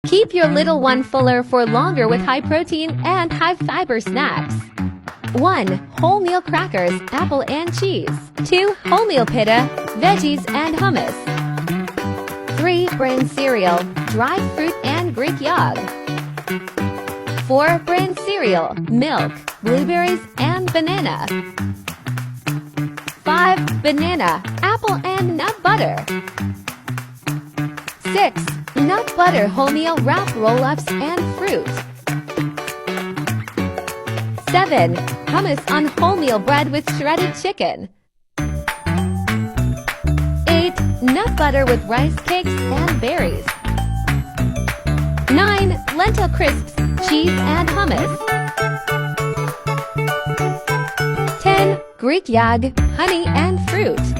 Keep your little one fuller for longer with high-protein and high-fiber snacks. 1. Wholemeal crackers, apple and cheese. 2. Wholemeal pita, veggies and hummus. 3. Bran cereal, dried fruit and Greek yogurt. 4. Bran cereal, milk, blueberries and banana. 5. Banana, apple and nut butter. 6. Nut butter wholemeal wrap roll-ups and fruit. 7. Hummus on wholemeal bread with shredded chicken. 8. Nut butter with rice cakes and berries. 9. Lentil crisps, cheese and hummus. 10. Greek yogurt, honey and fruit.